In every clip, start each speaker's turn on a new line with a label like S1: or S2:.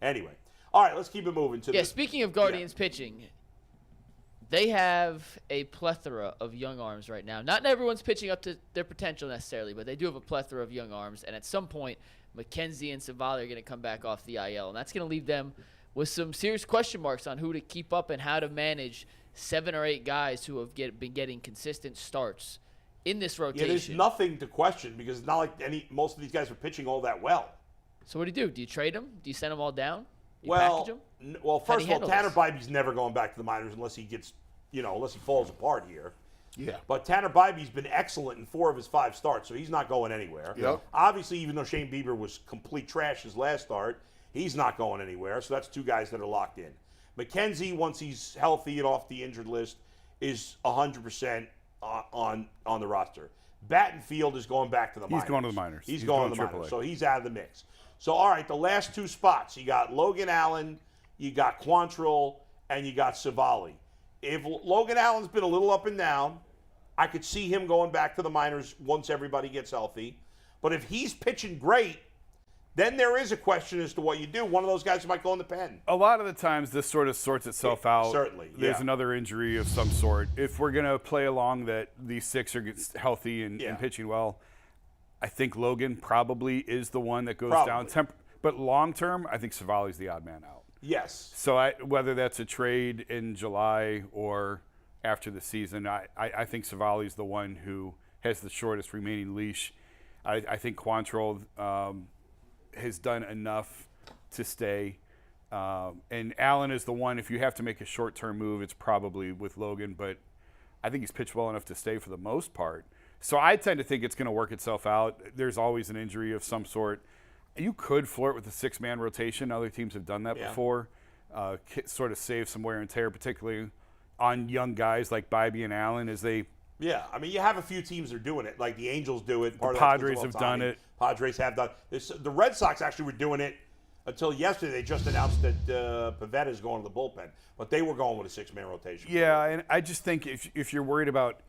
S1: Anyway. All right, let's keep it moving.
S2: Speaking of Guardians pitching, they have a plethora of young arms right now. Not everyone's pitching up to their potential necessarily, but they do have a plethora of young arms. And at some point, McKenzie and Savali are going to come back off the IL. And that's going to leave them with some serious question marks on who to keep up and how to manage 7 or 8 guys who have been getting consistent starts in this rotation.
S1: Yeah, there's nothing to question because it's not like most of these guys are pitching all that well.
S2: So what do? Do you trade them? Do you send them all down?
S1: Well,
S2: package them?
S1: First of all, Tanner Bybee's never going back to the minors unless he gets, unless he falls apart here.
S3: Yeah.
S1: But Tanner Bybee's been excellent in 4 of his 5 starts, so he's not going anywhere.
S3: Yep.
S1: Obviously, even though Shane Bieber was complete trash his last start, he's not going anywhere. So that's 2 guys that are locked in. McKenzie, once he's healthy and off the injured list, is 100% on the roster. Battenfield is going back to the minors.
S4: He's going to the minors.
S1: He's going to the minors, so he's out of the mix. So, all right, the last 2 spots, you got Logan Allen, you got Quantrill, and you got Savali. If Logan Allen's been a little up and down, I could see him going back to the minors once everybody gets healthy. But if he's pitching great, then there is a question as to what you do. One of those guys might go in the pen.
S4: A lot of the times this sort of sorts itself out.
S1: Certainly, yeah.
S4: There's another injury of some sort. If we're going to play along that these 6 are healthy and pitching well, I think Logan probably is the one that goes down. But long term, I think Savali's the odd man out.
S1: Yes.
S4: So whether that's a trade in July or after the season, I think Savali's the one who has the shortest remaining leash. I think Quantrill has done enough to stay. And Allen is the one, if you have to make a short-term move, it's probably with Logan. But I think he's pitched well enough to stay for the most part. So I tend to think it's going to work itself out. There's always an injury of some sort. You could flirt with a 6-man rotation. Other teams have done that before. Sort of save some wear and tear, particularly on young guys like Bybee and Allen as they.
S1: Yeah, I mean, you have a few teams that are doing it. Like the Angels do it.
S4: The Padres have done it.
S1: Padres have done it. The Red Sox actually were doing it until yesterday. They just announced that Pivetta is going to the bullpen. But they were going with a 6-man rotation.
S4: Yeah, and I just think if you're worried about,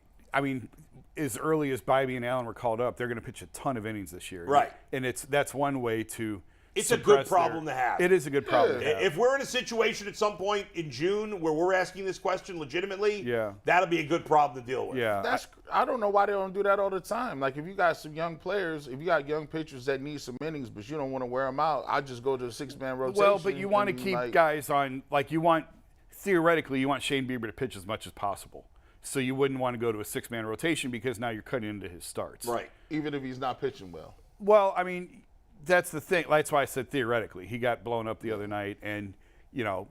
S4: as early as Bybee and Allen were called up, they're going to pitch a ton of innings this year.
S1: Right.
S4: And that's one way to.
S1: It's a good problem to have.
S4: It is a good problem to have.
S1: If we're in a situation at some point in June where we're asking this question legitimately, that'll be a good problem to deal with.
S4: Yeah.
S3: I don't know why they don't do that all the time. Like, if you got some young players, if you got young pitchers that need some innings, but you don't want to wear them out, I just go to a 6-man rotation.
S4: Well, but you want to keep guys on, theoretically, you want Shane Bieber to pitch as much as possible. So you wouldn't want to go to a 6-man rotation because now you're cutting into his starts.
S1: Right.
S3: Even if he's not pitching well.
S4: Well, that's the thing. That's why I said theoretically. He got blown up the other night, and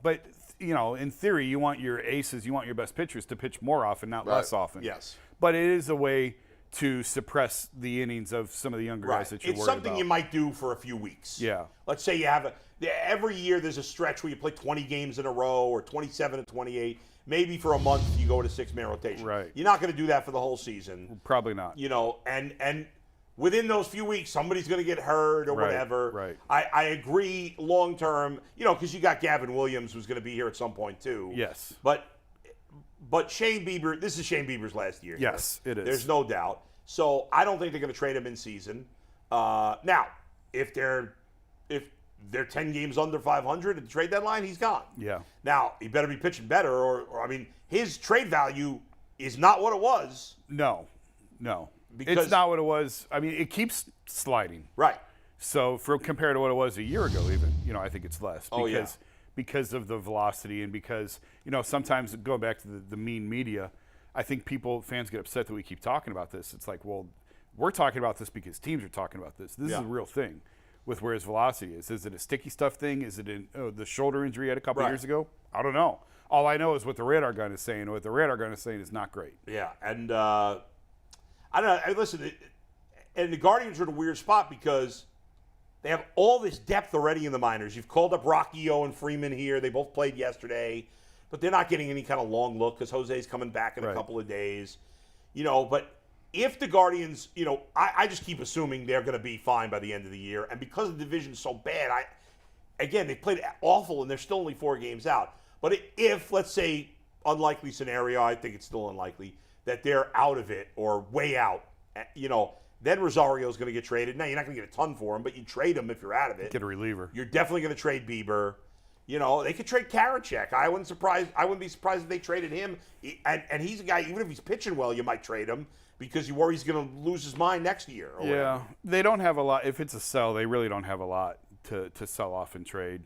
S4: but in theory, you want your aces, you want your best pitchers to pitch more often, not less often.
S1: Yes.
S4: But it is a way to suppress the innings of some of the younger guys that you're worried about.
S1: It's something you might do for a few weeks.
S4: Yeah.
S1: Let's say you have every year there's a stretch where you play 20 games in a row or 27 and 28. Maybe for a month you go to 6-man rotation.
S4: Right.
S1: You're not going to do that for the whole season.
S4: Probably not.
S1: And within those few weeks, somebody's going to get hurt or whatever.
S4: Right.
S1: I agree long term, because you got Gavin Williams who's going to be here at some point too.
S4: Yes.
S1: But Shane Bieber, this is Shane Bieber's last year.
S4: Yes, it is.
S1: There's no doubt. So I don't think they're going to trade him in season. Now, if they're 10 games under 500 at the trade deadline, he's gone.
S4: Yeah.
S1: Now, he better be pitching better or his trade value is not what it was.
S4: No.
S1: Because
S4: it's not what it was. It keeps sliding.
S1: Right.
S4: So compared to what it was a year ago even, I think it's less. Because of the velocity and because, sometimes going back to the mean media, I think fans get upset that we keep talking about this. It's like, well, we're talking about this because teams are talking about this. This is a real thing with where his velocity is. Is it a sticky stuff thing? Is it the shoulder injury he had a couple years ago? I don't know. All I know is what the radar gun is saying. What the radar gun is saying is not great.
S1: Yeah, and I don't know. Listen, and the Guardians are in a weird spot because they have all this depth already in the minors. You've called up Rocky and Freeman here. They both played yesterday, but they're not getting any kind of long look because Jose's coming back in a couple of days. But if the Guardians, I just keep assuming they're going to be fine by the end of the year. And because the division's so bad, they played awful and they're still only 4 games out. But if, let's say, unlikely scenario, I think it's still unlikely, that they're out of it or way out, Then Rosario's going to get traded. Now, you're not going to get a ton for him, but you trade him if you're out of it.
S4: Get a reliever.
S1: You're definitely going to trade Bieber. You know, they could trade Karachek. I wouldn't be surprised if they traded him. And he's a guy, even if he's pitching well, you might trade him because you worry he's going to lose his mind next year. Or whatever.
S4: They don't have a lot. If it's a sell, they really don't have a lot to sell off and trade.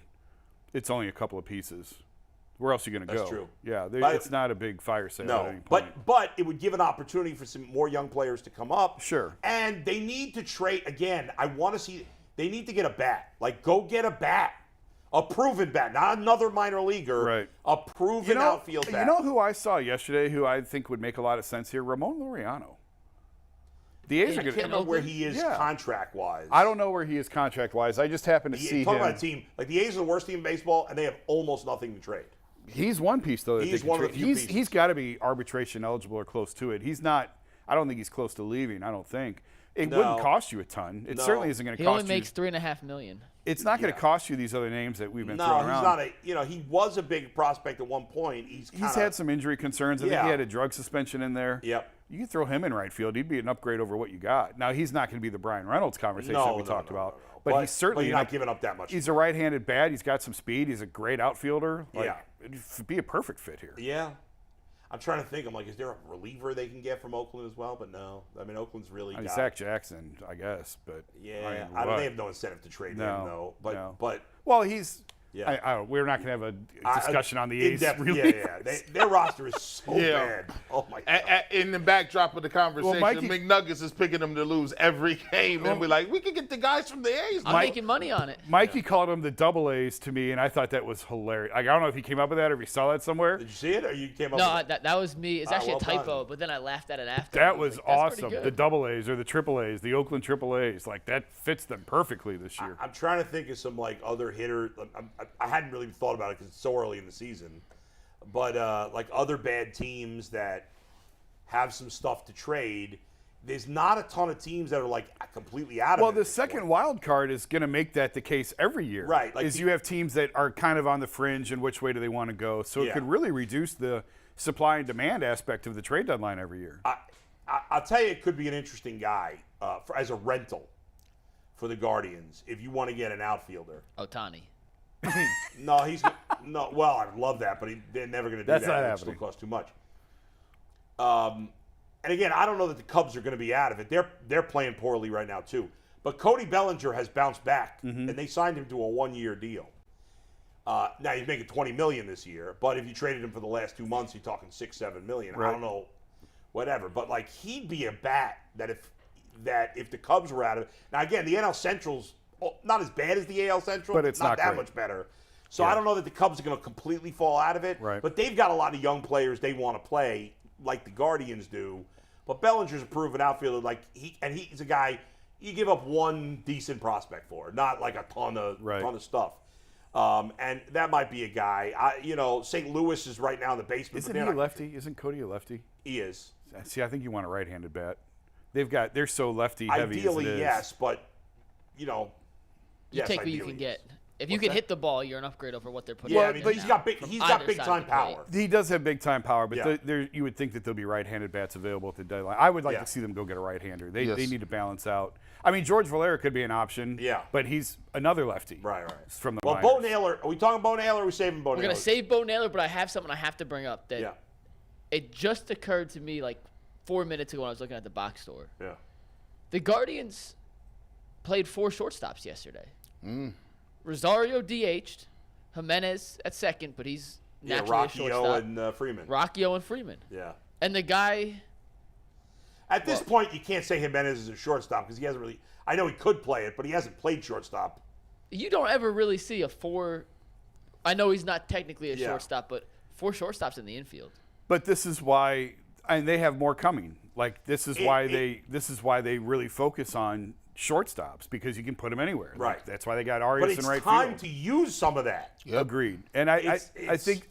S4: It's only a couple of pieces. Where else are you going to go?
S1: That's true.
S4: Yeah,
S1: But-
S4: it's not a big fire sale at
S1: No,
S4: any point.
S1: but it would give an opportunity for some more young players to come up.
S4: Sure.
S1: And they need to trade again. I want to see. They need to get a bat. Like, go get a bat, a proven bat, not another minor leaguer.
S4: Right.
S1: A proven outfield bat.
S4: You know who I saw yesterday who I think would make a lot of sense here? Ramon Laureano. The A's
S1: I
S4: are
S1: can't
S4: going
S1: remember where he is
S4: Yeah.
S1: contract-wise.
S4: I don't know where he is contract-wise. I just happened to see
S1: Talk
S4: him.
S1: about a team like the A's are the worst team in baseball, and they have almost nothing to trade.
S4: He's one piece, though. That
S1: He's
S4: they can
S1: one of the
S4: trade.
S1: few pieces.
S4: He's got to be arbitration eligible or close to it. He's not. I don't think he's close to leaving. I don't think. It
S1: No.
S4: wouldn't cost you a ton. It
S1: No.
S4: certainly isn't going to
S2: He
S4: cost
S2: only
S4: you.
S2: makes $3.5 million.
S4: It's not going to
S1: Yeah.
S4: cost you these other names that we've been
S1: No,
S4: throwing
S1: he's
S4: around.
S1: not a. You know, he was a big prospect at one point. He's
S4: He's had some injury concerns. I think
S1: Yeah.
S4: he had a drug suspension in there.
S1: Yep.
S4: You can throw him in right field. He'd be an upgrade over what you got. Now, he's not going to be the Brian Reynolds conversation that we talked about.
S1: No.
S4: But he's certainly
S1: you're not giving up that much.
S4: He's a right-handed bat. He's got some speed. He's a great outfielder. Like,
S1: Yeah.
S4: It'd be a perfect fit here.
S1: Yeah. I'm trying to think. I'm like, is there a reliever they can get from Oakland as well? But no. I mean, Oakland's really got.
S4: Zach Jackson, I guess. But
S1: Yeah.
S4: I mean,
S1: They have no incentive to trade him,
S4: No,
S1: though.
S4: no.
S1: But
S4: well, he's.
S1: Yeah.
S4: We're not going to have a discussion on the A's.
S1: in-depth,
S4: relievers.
S1: Their roster is so
S3: Yeah.
S1: bad. Oh, my God.
S3: In the backdrop of the conversation,
S4: Mikey-
S3: McNuggets is picking them to lose every game. And we're like, we could get the guys from the A's.
S2: I'm making money on it.
S4: Mikey called them the double A's to me, and I thought that was hilarious. Like, I don't know if he came up with that or if he saw that somewhere.
S1: Did you see it, or you came up
S2: No,
S1: with it?
S2: that was me. It's actually
S1: well
S2: a typo,
S1: done.
S2: but then I laughed at it after.
S4: That
S2: I
S4: was
S2: like, that's pretty
S4: awesome.
S2: good.
S4: The double A's or the triple A's, the Oakland triple A's. Like, that fits them perfectly this year.
S1: I'm trying to think of some like other hitters. I hadn't really thought about it because it's so early in the season, but like other bad teams that have some stuff to trade. There's not a ton of teams that are like completely out of
S4: Well,
S1: it.
S4: the
S1: at this
S4: second
S1: point.
S4: wild card is going to make that the case every year.
S1: Right, like
S4: is
S1: the-
S4: you have teams that are kind of on the fringe and which way do they want to go. So it
S1: Yeah.
S4: could really reduce the supply and demand aspect of the trade deadline every year.
S1: I'll tell you, it could be an interesting guy as a rental for the Guardians if you want to get an outfielder.
S2: Otani.
S1: No, he's no. Well, I'd love that, but they're never going to do
S4: That's
S1: that.
S4: not
S1: It still
S4: happening.
S1: costs too much. And again, I don't know that the Cubs are going to be out of it. They're playing poorly right now too. But Cody Bellinger has bounced back,
S4: Mm-hmm.
S1: and they signed him to a 1-year deal. Now he's making $20 million this year, but if you traded him for the last 2 months, you're talking $6-7 million. I
S4: Right.
S1: don't know, whatever. But like he'd be a bat that if the Cubs were out of it. Now again, the NL Central's not as bad as the AL Central,
S4: But it's not
S1: that
S4: great.
S1: much better. So I don't know that the Cubs are going to completely fall out of it.
S4: Right.
S1: But they've got a lot of young players they want to play, like the Guardians do. But Bellinger's a proven outfielder. Like he's a guy you give up one decent prospect for, not like a ton of stuff. And that might be a guy. St. Louis is right now in the basement.
S4: Isn't
S1: but
S4: he
S1: they're
S4: a
S1: not-
S4: lefty? Isn't Cody a lefty?
S1: He is.
S4: See, I think you want a right-handed bat. They're so lefty heavy.
S1: Ideally,
S4: as it is.
S1: yes, but
S2: You
S1: yes,
S2: take what you
S1: ideally,
S2: can
S1: yes.
S2: get. If you
S1: What's
S2: can
S1: that?
S2: hit the ball, you're an upgrade over what they're putting.
S1: Yeah,
S2: out
S1: I mean,
S2: there
S1: he's
S2: now
S1: got
S2: from
S1: big
S2: either
S1: time
S2: side of the plate.
S1: power.
S4: He does have big time power, but
S1: Yeah.
S4: you would think that there'll be right-handed bats available at the deadline. I would like
S1: Yeah.
S4: to see them go get a right-hander. They
S3: Yes.
S4: need to balance out. I mean, George Valera could be an option.
S1: Yeah.
S4: But he's another lefty.
S1: Right.
S4: From the
S1: Well,
S4: minors.
S1: Bo Naylor. Are we talking Bo Naylor? Or are we saving Bo
S2: We're
S1: Naylor?
S2: gonna save Bo Naylor, but I have something I have to bring up that
S1: Yeah.
S2: it just occurred to me like 4 minutes ago when I was looking at the box score.
S1: Yeah.
S2: The Guardians played 4 shortstops yesterday. Rosario DH'd, Jimenez at second, but he's
S1: Yeah.
S2: naturally a
S1: Rockio
S2: shortstop.
S1: and Freeman.
S2: Rockio and Freeman.
S1: Yeah.
S2: And the guy,
S1: At this point, you can't say Jimenez is a shortstop because he hasn't really. I know he could play it, but he hasn't played shortstop.
S2: you don't ever really see a 4. I know he's not technically a
S1: Yeah.
S2: shortstop, but 4 shortstops in the infield.
S4: But this is why, and they have more coming. Like this is why they really focus on shortstops because you can put them anywhere. Like,
S1: Right.
S4: that's why they got
S1: But
S4: Arias
S1: it's
S4: in right
S1: time
S4: field.
S1: to use some of that.
S4: Agreed. And I
S1: It's-
S4: think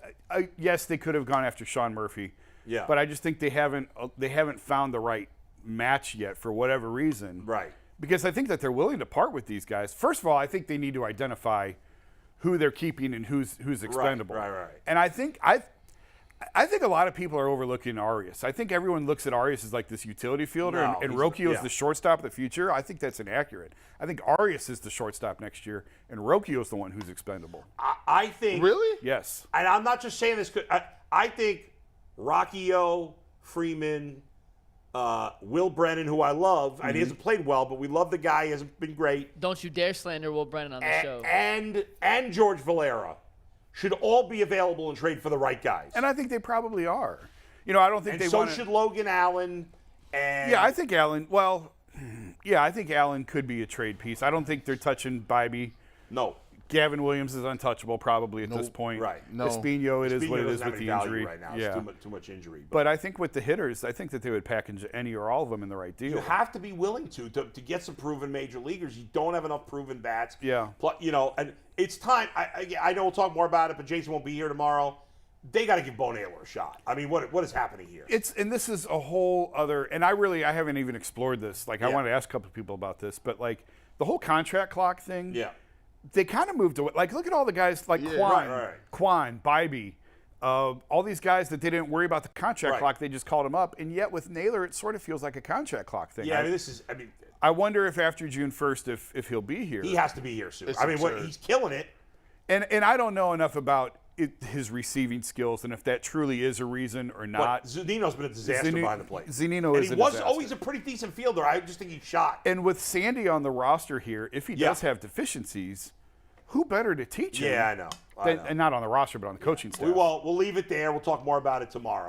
S4: yes, they could have gone after Sean Murphy.
S1: Yeah.
S4: But I just think they haven't found the right match yet for whatever reason.
S1: Right.
S4: Because I think that they're willing to part with these guys. First of all, I think they need to identify who they're keeping and who's expendable.
S1: right.
S4: And I think I think a lot of people are overlooking Arias. I think everyone looks at Arias as like this utility fielder,
S1: No,
S4: and
S1: he's-
S4: Rocchio is
S1: yeah.
S4: the shortstop of the future. I think that's inaccurate. I think Arias is the shortstop next year, and Rocchio is the one who's expendable.
S1: I think
S3: Really?
S4: Yes.
S1: and I'm not just saying this. I think Rocchio, Freeman, Will Brennan, who I love, and he hasn't played well, but we love the guy. He hasn't been great.
S2: Don't you dare slander Will Brennan on the show.
S1: And George Valera should all be available and trade for the right guys.
S4: And I think they probably are. You know, I don't think
S1: And
S4: they
S1: so
S4: want
S1: should Logan Allen. And
S4: Yeah, I think Allen. Well, yeah, I think Allen could be a trade piece. I don't think they're touching Bybee.
S1: no.
S4: Gavin Williams is untouchable probably at this point.
S1: right.
S3: No.
S4: Espino, it is
S1: Espino
S4: what it
S1: doesn't
S4: is
S1: have
S4: with
S1: any
S4: the
S1: value
S4: injury.
S1: right now.
S4: Yeah.
S1: It's too much injury.
S4: But I think with the hitters, I think that they would package any or all of them in the right deal.
S1: you have to be willing to get some proven major leaguers. You don't have enough proven bats.
S4: Yeah.
S1: You know, and it's time. I know we'll talk more about it, but Jason won't be here tomorrow. They got to give Bo Naylor a shot. I mean, what is happening here?
S4: And this is a whole other, and I haven't even explored this. Like, I
S1: Yeah.
S4: wanted to ask a couple of people about this, but like the whole contract clock thing.
S1: Yeah.
S4: They kind of moved away. Like, look at all the guys like Quan, Bybee, all these guys that they didn't worry about the contract
S1: Right.
S4: clock. They just called them up. And yet with Naylor, it sort of feels like a contract clock thing.
S1: Yeah, I mean,
S4: I wonder if after June 1st, if he'll be here.
S1: he has to be here soon.
S3: It's
S1: I mean,
S3: absurd.
S1: he's killing it.
S4: And I don't know enough about his receiving skills and if that truly is a reason or
S1: But
S4: not.
S1: Zunino's been a disaster behind the plate.
S4: Zunino
S1: and
S4: is
S1: he
S4: a
S1: was
S4: disaster.
S1: always a pretty decent fielder. I just think he's shot.
S4: And with Sandy on the roster here, if he
S1: Yeah.
S4: does have deficiencies, who better to teach him?
S1: Yeah, I know.
S4: And not on the roster, but on the coaching staff.
S1: We'll leave it there. We'll talk more about it tomorrow.